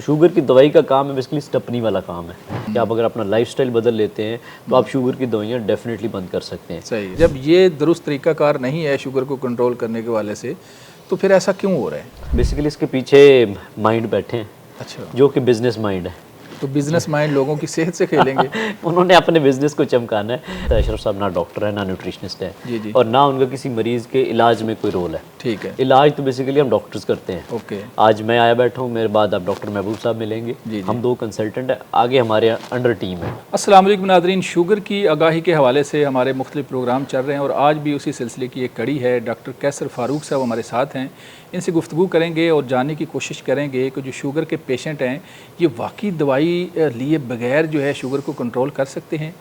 Sugar की दवाई का काम है बेसिकली स्टपनी वाला काम है कि आप अगर अपना लाइफस्टाइल बदल लेते हैं तो आप शुगर की दवाइयाँ डेफिनेटली बंद कर सकते हैं। सही है। जब ये दुरुस्त तरीकाकार नहीं है शुगर को कंट्रोल करने के वाले से, तो फिर ऐसा क्यों हो रहा है? बेसिकली इसके पीछे माइंड बैठे हैं अच्छा, जो कि बिजनेस माइंड है। तो बिजनेस माइंड लोगों की सेहत से खेलेंगे। उन्होंने अपने बिजनेस को चमकाना है। अशरफ साहब ना डॉक्टर है ना न्यूट्रिशनिस्ट है जी जी, और ना उनका किसी मरीज़ के इलाज में कोई रोल है। ठीक है। इलाज तो बेसिकली हम डॉक्टर्स करते हैं। ओके आज मैं आया बैठा हूँ, मेरे बाद आप डॉक्टर महबूब साहब मिलेंगे। जी। हम 2 कंसल्टेंट हैं, आगे हमारे अंडर टीम है। अस्सलाम वालेकुम नादरीन, शुगर की आगाही के हवाले से हमारे मुख्तलिफ प्रोग्राम चल रहे हैं और आज भी उसी सिलसिले की एक कड़ी है। डॉक्टर कैसर फारूक साहब हमारे साथ हैं, इनसे गुफ्तगू करेंगे और जानने की कोशिश करेंगे कि जो शुगर के पेशेंट हैं ये वाकई दवाई लिए बगैर जो है शुगर को कंट्रोल कर सकते हैं।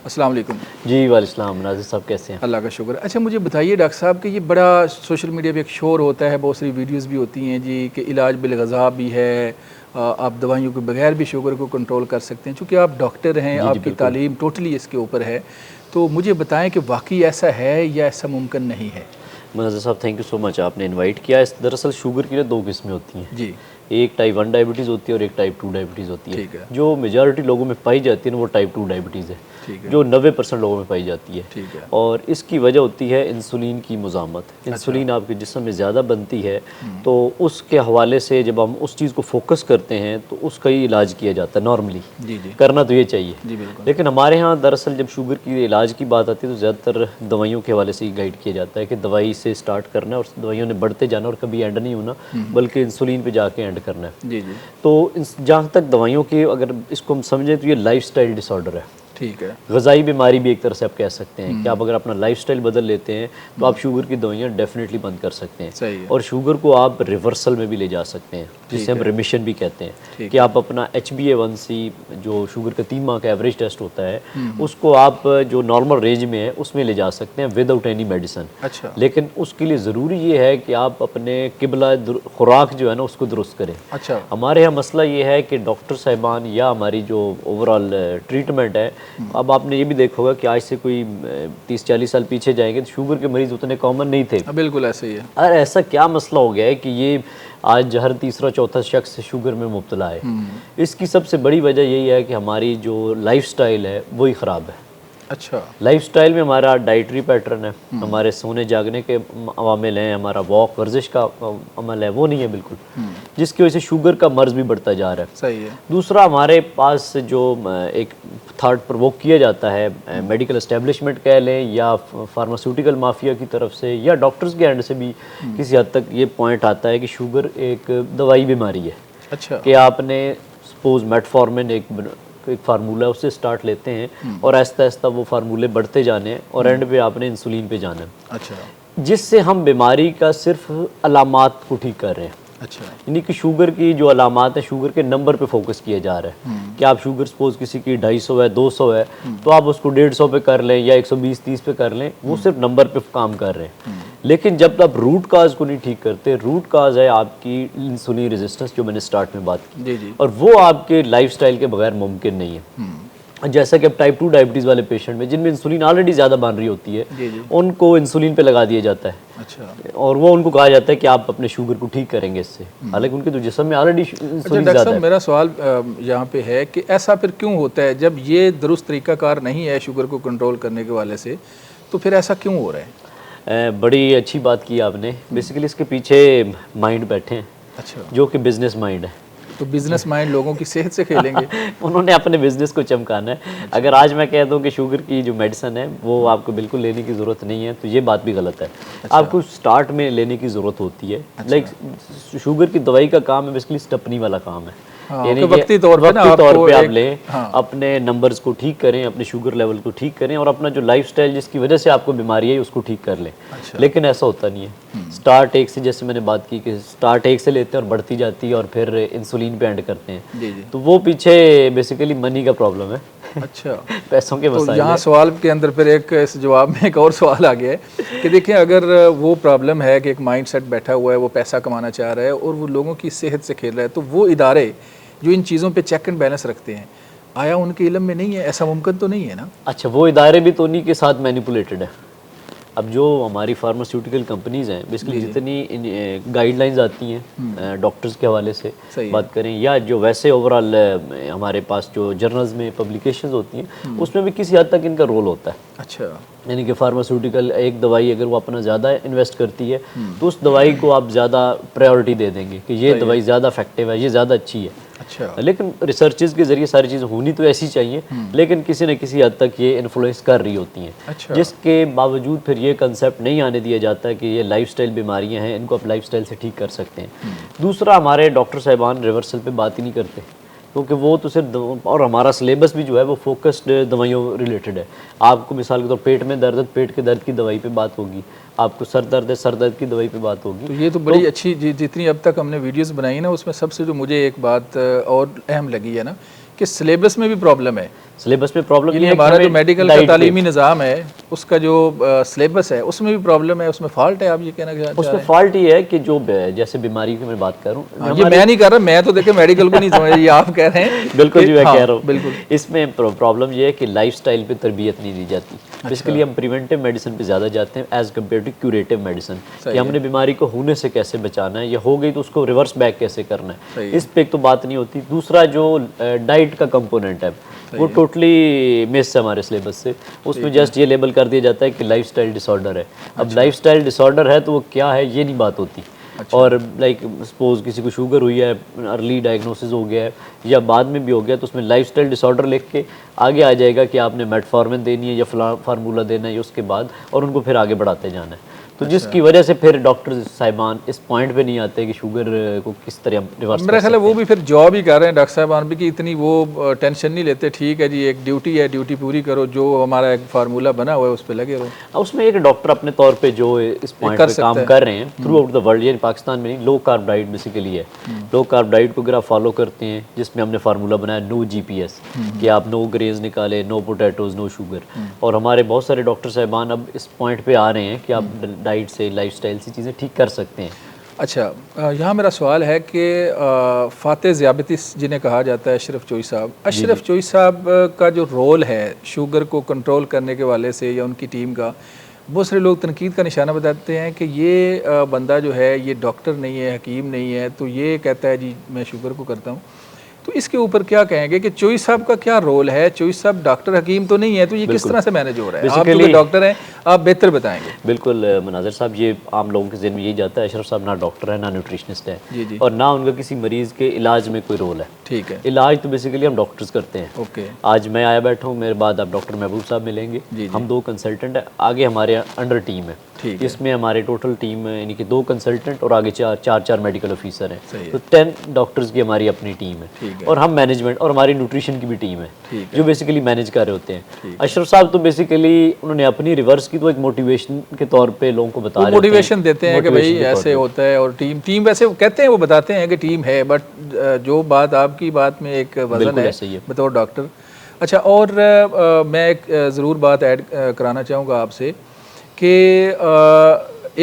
अस्सलाम वालेकुम। जी वालेकुम, नाज़िर साहब कैसे हैं? अल्लाह का शुक्र। अच्छा मुझे बताइए डॉक्टर साहब कि ये बड़ा सोशल मीडिया पे एक शोर होता है, बहुत सारी वीडियोस भी होती हैं जी कि इलाज बिलग़ज़ा भी है, आप दवाइयों के बगैर भी शुगर को कंट्रोल कर सकते हैं। चूँकि आप डॉक्टर हैं, आपकी तालीम टोटली इसके ऊपर है, तो मुझे बताएं कि वाकई ऐसा है या ऐसा मुमकिन नहीं है? नाज़िर साहब थैंक यू सो मच, आपने इनवाइट किया। इस दरअसल शुगर की ना 2 किस्में होती हैं। जी एक टाइप 1 डायबिटीज़ होती है और एक टाइप 2 डायबिटीज़ होती है। ठीक है। जो मेजॉरिटी लोगों में पाई जाती है ना वो टाइप 2 डायबिटीज़ है, ठीक है। जो 90% लोगों में पाई जाती है। ठीक है। और इसकी वजह होती है इंसुलिन की मुज़ामत। इंसुलिन आपके जिस्म में ज़्यादा बनती है, तो उसके हवाले से जब हम उस चीज़ को फोकस करते हैं तो उसका ही इलाज किया जाता है। नॉर्मली जी जी करना तो ये चाहिए, जी बिल्कुल। लेकिन हमारे यहाँ दरअसल जब शुगर की इलाज की बात आती है तो ज़्यादातर दवाइयों के हवाले से ही गाइड किया जाता है कि दवाई से स्टार्ट करना है और दवाइयों ने बढ़ते जाना और कभी एंड नहीं होना, बल्कि इंसुलिन पे जाके एंड करना है। जी जी तो जहाँ तक दवाइयों की अगर इसको हम समझें तो ये लाइफस्टाइल डिसऑर्डर है, ठीक है। ग़ज़ाई बीमारी भी एक तरह से आप कह सकते हैं कि आप अगर अपना लाइफस्टाइल बदल लेते हैं तो आप शुगर की दवाइयाँ डेफिनेटली बंद कर सकते हैं। सही है। और शुगर को आप रिवर्सल में भी ले जा सकते हैं, जिसे हम रिमिशन भी कहते हैं कि आप अपना HbA1c जो शुगर का 3 माह का एवरेज टेस्ट होता है उसको आप जो नॉर्मल रेंज में है उसमें ले जा सकते हैं विदाउट एनी मेडिसिन। अच्छा लेकिन उसके लिए ज़रूरी ये है कि आप अपने किबला खुराक जो है ना उसको दुरुस्त करें। अच्छा हमारे यहाँ मसला ये है कि डॉक्टर साहिबान या हमारी जो ओवरऑल ट्रीटमेंट है, अब आपने ये भी देखा होगा कि आज से कोई 30-40 साल पीछे जाएंगे तो शुगर के मरीज़ उतने कॉमन नहीं थे। बिल्कुल ऐसे ही है। अरे ऐसा क्या मसला हो गया है कि ये आज हर तीसरा चौथा शख्स शुगर में मुब्तला है। इसकी सबसे बड़ी वजह यही है कि हमारी जो लाइफस्टाइल है वही ख़राब है। अच्छा लाइफस्टाइल में हमारा डाइटरी पैटर्न है, हमारे सोने जागने के अवामिल हैं, हमारा वॉक वर्जिश का अमल है, वो नहीं है बिल्कुल, जिसकी वजह से शुगर का मर्ज़ भी बढ़ता जा रहा है। सही है। दूसरा हमारे पास जो एक थॉट प्रवोक किया जाता है मेडिकल एस्टेब्लिशमेंट कह लें या फार्मास्यूटिकल माफिया की तरफ से या डॉक्टर्स के एंड से भी किसी हद तक ये पॉइंट आता है कि शुगर एक दवाई बीमारी है। अच्छा कि आपने सपोज मेटफॉर्मिन एक फार्मूला है उससे स्टार्ट लेते हैं और आहिस्ता आहिस्ता वो फार्मूले बढ़ते जाने हैं और एंड पे आपने इंसुलिन पे जाना है, अच्छा जिससे हम बीमारी का सिर्फ अलामात को ठीक कर रहे हैं। अच्छा यानी कि शुगर की जो अलामात है शुगर के नंबर पे फोकस किया जा रहा है कि आप शुगर सपोज किसी की 250 है 200 है तो आप उसको 150 पे कर लें या 120-30 पे कर लें, वो सिर्फ नंबर पे काम कर रहे हैं। लेकिन जब आप रूट काज को नहीं ठीक करते, रूट काज है आपकी इंसुलिन रेजिस्टेंस जो मैंने स्टार्ट में बात की, जी जी और वो आपके लाइफस्टाइल के बगैर मुमकिन नहीं है। जैसा कि अब टाइप 2 डायबिटीज़ वाले पेशेंट में जिनमें इंसुलिन ऑलरेडी ज़्यादा बन रही होती है, जी जी उनको इंसुलिन पे लगा दिया जाता है अच्छा। और वो उनको कहा जाता है कि आप अपने शुगर को ठीक करेंगे इससे, हालांकि उनके तो जिस्म में ऑलरेडी अच्छा इंसुलिन डॉक्टर ज़्यादा साहब है। मेरा सवाल यहाँ पे है कि ऐसा फिर क्यों होता है जब ये दुरुस्त तरीकाकार नहीं है शुगर को कंट्रोल करने के वाले से, तो फिर ऐसा क्यों हो रहा है? बड़ी अच्छी बात की आपने। बेसिकली इसके पीछे माइंड बैठे हैं अच्छा, जो कि बिजनेस माइंड है। तो बिजनेस माइंड लोगों की सेहत से खेलेंगे। उन्होंने अपने बिजनेस को चमकाना है। अगर आज मैं कह दूं कि शुगर की जो मेडिसिन है वो आपको बिल्कुल लेने की ज़रूरत नहीं है तो ये बात भी गलत है। आपको स्टार्ट में लेने की ज़रूरत होती है। लाइक शुगर की दवाई का काम है बेसिकली स्टपनी वाला काम है। यानी कि वक्ती तौर पे ना आप लें, अपने नंबर्स को ठीक करें, अपने शुगर लेवल को ठीक करें और अपना जो लाइफस्टाइल जिसकी वजह से आपको बीमारी है उसको ठीक कर लें। लेकिन ऐसा होता नहीं है। स्टार्ट एक से, जैसे मैंने बात की कि स्टार्ट एक से लेते हैं और बढ़ती जाती है और फिर इंसुलिन पे एंड करते हैं। जी जी तो वो पीछे बेसिकली मनी का प्रॉब्लम है। अच्छा पैसों के तो मसाइल यहाँ है। सवाल के अंदर फिर एक इस जवाब में एक और सवाल आ गया है कि देखिए अगर वो प्रॉब्लम है कि एक माइंडसेट बैठा हुआ है, वो पैसा कमाना चाह रहा है और वो लोगों की सेहत से खेल रहा है, तो वो इदारे जो इन चीज़ों पे चेक एंड बैलेंस रखते हैं, आया उनके इल्म में नहीं है? ऐसा मुमकिन तो नहीं है ना? अच्छा, वो इदारे भी तो उन्हीं के साथ मैनिपुलेटेड है। अब जो हमारी फार्मास्यूटिकल कंपनीज हैं बेसिकली जितनी गाइडलाइंस आती हैं डॉक्टर्स के हवाले से बात करें या जो वैसे ओवरऑल हमारे पास जो जर्नल्स में पब्लिकेशंस होती हैं उसमें भी किसी हद तक इनका रोल होता है। अच्छा, यानी कि फार्मास्यूटिकल एक दवाई अगर वो अपना ज़्यादा इन्वेस्ट करती है तो उस दवाई को आप ज़्यादा प्रायोरिटी दे देंगे कि ये दवाई ज़्यादा इफेक्टिव है, ये ज़्यादा अच्छी है। अच्छा, लेकिन रिसर्चेज के जरिए सारी चीज़ें होनी तो ऐसी चाहिए लेकिन किसी न किसी हद तक ये इन्फ्लुएंस कर रही होती हैं। अच्छा, जिसके बावजूद फिर ये कंसेप्ट नहीं आने दिया जाता कि ये लाइफस्टाइल बीमारियां हैं, इनको आप लाइफस्टाइल से ठीक कर सकते हैं। दूसरा, हमारे डॉक्टर साहिबान रिवर्सल पे बात ही नहीं करते क्योंकि वो तो सिर्फ और हमारा सिलेबस भी जो है वो फोकस्ड दवाइयों रिलेटेड है। आपको मिसाल के तौर पेट में दर्द है, पेट के दर्द की दवाई पे बात होगी, आपको सर दर्द है, सर दर्द की दवाई पे बात होगी। तो ये तो बड़ी अच्छी जितनी अब तक हमने वीडियोस बनाई ना उसमें सबसे जो मुझे एक बात और अहम लगी है ना कि सिलेबस में भी प्रॉब्लम है। सिलेबस में प्रॉब्लम ये है कि हमारा जो हमें मेडिकल का डाइट तालीमी निज़ाम है उसका जो सिलेबस है उसमें भी प्रॉब्लम है, उसमें फॉल्ट है। आप ये कहना चाह रहे उसमें फॉल्ट ये है कि जो जैसे बीमारी की मैं बात करूँ, ये मैं नहीं कर रहा, मैं तो देखे मेडिकल को नहीं समझ, ये आप कह रहे हैं। बिल्कुल जी, मैं कह रहा हूँ बिल्कुल। इसमें प्रॉब्लम ये है कि लाइफस्टाइल पे तरबियत नहीं दी जाती। बेसिकली हम प्रिवेंटिव मेडिसिन पे ज़्यादा जाते हैं as compare to curative medicine, कि हमने बीमारी को होने से कैसे बचाना है, या हो गई तो उसको रिवर्स बैक कैसे करना है, इस पे एक तो बात नहीं होती। दूसरा, जो डाइट का कंपोनेंट है वो टोटली मिस है हमारे सिलेबस से। उसमें जस्ट ये लेबल कर दिया जाता है कि लाइफस्टाइल डिसऑर्डर है। अब लाइफस्टाइल डिसऑर्डर है तो वो क्या है ये नहीं बात होती। और लाइक सपोज किसी को शुगर हुई है, अर्ली डायग्नोसिस हो गया है या बाद में भी हो गया, तो उसमें लाइफस्टाइल डिसऑर्डर लिख के आगे आ जाएगा कि आपने मेटफॉर्मिन देनी है या फार्मूला देना है उसके बाद, और उनको फिर आगे बढ़ाते जाना है। तो जिसकी वजह से फिर डॉक्टर साहिबान इस पॉइंट पे नहीं आते कि शुगर को किस तरह रिवर्स। मेरा ख्याल है वो भी फिर जॉब ही कर रहे हैं डॉक्टर साहिबान भी, कि इतनी वो टेंशन नहीं लेते। ठीक है जी, एक ड्यूटी है, ड्यूटी पूरी करो, जो हमारा एक फार्मूला बना हुआ है उस पर लगे रहो। उसमें एक डॉक्टर अपने तौर पे जो इस पॉइंट पे काम कर रहे हैं थ्रू आउट द वर्ल्ड, ये पाकिस्तान में नहीं, लो कार्ब डाइट बेसिकली है। लो कार्ब डाइट को अगर आप फॉलो करते हैं, जिसमें हमने फार्मूला बनाया नो GPS, कि आप नो ग्रेन्स निकाले, नो पोटैटोज, नो शुगर। और हमारे बहुत सारे डॉक्टर साहिबान अब इस पॉइंट पे आ रहे हैं कि आप डाइट से, लाइफस्टाइल से चीज़ें ठीक कर सकते हैं। अच्छा, यहाँ मेरा सवाल है कि फ़ाते ज़ियाबतीस जिन्हें कहा जाता है, अशरफ चोई साहब, अशरफ चोई साहब का जो रोल है शुगर को कंट्रोल करने के वाले से या उनकी टीम का, बहुत सारे लोग तनकीद का निशाना बताते हैं कि ये बंदा जो है ये डॉक्टर नहीं है, हकीम नहीं है, तो ये कहता है जी मैं शुगर को करता हूँ। तो इसके ऊपर क्या कहेंगे कि चोई साहब का क्या रोल है? चोई साहब डॉक्टर हकीम तो नहीं है, तो ये किस तरह से मैनेज हो रहा है? आप जो डॉक्टर हैं आप बेहतर बताएंगे। बिल्कुल मनाज़र साहब, ये आम लोगों के ज़हन में यही जाता है अशरफ साहब ना डॉक्टर है, ना न्यूट्रिशनिस्ट है, जी जी, और ना उनका किसी मरीज़ के इलाज में कोई रोल है। ठीक है, इलाज तो बेसिकली हम डॉक्टर्स करते हैं। ओके, आज मैं आया बैठा हूँ, मेरे बाद आप डॉक्टर महबूब साहब मिलेंगे, हम 2 कंसल्टेंट हैं, आगे हमारे अंडर टीम है। ठीक, इसमें हमारे टोटल टीम यानी कि 2 कंसल्टेंट और आगे 4 मेडिकल ऑफिसर हैं, तो 10 डॉक्टर्स की हमारी अपनी टीम है। और हम मैनेजमेंट और हमारी न्यूट्रिशन की भी टीम है जो बेसिकली मैनेज कर रहे होते हैं। अशरफ साहब तो बेसिकली उन्होंने अपनी रिवर्स की तो एक मोटिवेशन के तौर पे लोगों को बता रहे हैं, मोटिवेशन देते हैं कि भाई ऐसे होता है, और टीम वैसे कहते हैं, वो बताते हैं कि टीम है, बट जो बात आपकी बात में एक वजन है बतौर डॉक्टर। अच्छा, और मैं एक ज़रूर बात ऐड कराना चाहूँगा आपसे कि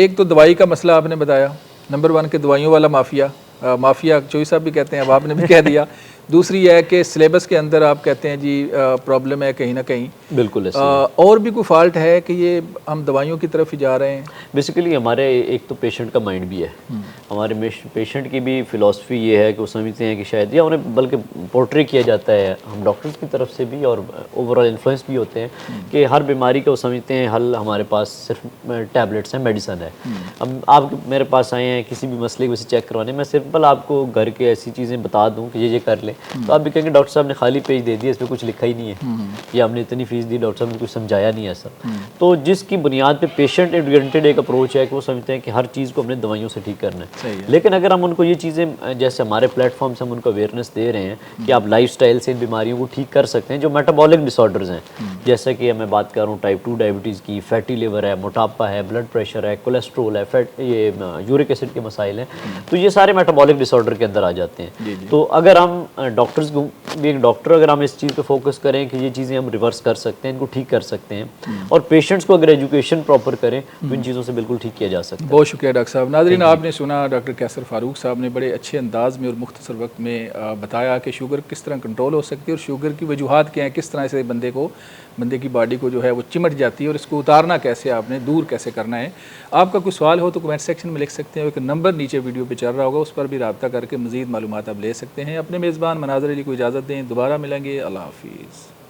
एक तो दवाई का मसला आपने बताया, नंबर 1 के दवाइयों वाला माफिया चोई साहब भी कहते हैं, अब आपने भी कह दिया। दूसरी है कि सिलेबस के अंदर आप कहते हैं जी प्रॉब्लम है कहीं ना कहीं। बिल्कुल और भी कोई फॉल्ट है कि ये हम दवाइयों की तरफ ही जा रहे हैं? बेसिकली हमारे एक तो पेशेंट का माइंड भी है, हमारे पेशेंट की भी फ़िलासफ़ी ये है कि वो समझते हैं कि शायद, या उन्हें बल्कि पोर्ट्रे किया जाता है हम डॉक्टर्स की तरफ से भी और ओवरऑल इन्फ्लुएंस भी होते हैं कि हर बीमारी का वो समझते हैं हल हमारे पास सिर्फ टैबलेट्स हैं, मेडिसन है। अब आप मेरे पास आए हैं किसी भी मसले को वैसे चेक करवाने, मैं सिंपल आपको घर के ऐसी चीज़ें बता दूँ कि ये कर लें, तो आप भी कहेंगे डॉक्टर साहब ने खाली पेज दे दिया, इसमें कुछ लिखा ही नहीं है, या हमने इतनी फीस दी, डॉक्टर साहब ने कुछ समझाया नहीं है सर। तो जिसकी बुनियाद पे पेशेंट ओरिएंटेड एक अप्रोच है कि वो समझते हैं कि हर चीज़ को अपने दवाइयों से ठीक करना है। लेकिन अगर हम उनको ये चीज़ें, जैसे हमारे प्लेटफॉर्म से हम उनको अवेयरनेस दे रहे हैं कि आप लाइफस्टाइल से इन बीमारियों को ठीक कर सकते हैं, जो मेटाबॉलिक डिसऑर्डर्स हैं, जैसे कि मैं बात कर रहा हूँ टाइप 2 डायबिटीज़ की, फैटी लिवर है, मोटापा है, ब्लड प्रेशर है, कोलेस्ट्रोल है, ये यूरिक एसिड के मसाइल हैं, तो ये सारे मेटाबॉलिक डिसऑर्डर के अंदर आ जाते हैं। तो अगर हम डॉक्टर्स को एक डॉक्टर अगर हम इस चीज़ पे फोकस करें कि ये चीज़ें हम रिवर्स कर सकते हैं, इनको ठीक कर सकते हैं, और पेशेंट्स को अगर एजुकेशन प्रॉपर करें तो इन चीज़ों से बिल्कुल ठीक किया जा सकता है। बहुत शुक्रिया डॉक्टर साहब। नाज़रीन, आपने सुना डॉक्टर कैसर फारूक साहब ने बड़े अच्छे अंदाज में और मुख्तसर वक्त में बताया कि शुगर किस तरह कंट्रोल हो सकती है और शुगर की वजूहात क्या हैं, किस तरह से बंदे की बॉडी को जो है वो चिमट जाती है और इसको उतारना कैसे, आपने दूर कैसे करना है। आपका कोई सवाल हो तो कमेंट सेक्शन में लिख सकते हैं, एक नंबर नीचे वीडियो पे चल रहा होगा, उस पर भी रब्ता करके मज़ीद मालूमात आप ले सकते हैं। अपने मेज़बान मनाज़र अली को इजाज़त दें, दोबारा मिलेंगे। अल्लाह हाफिज़।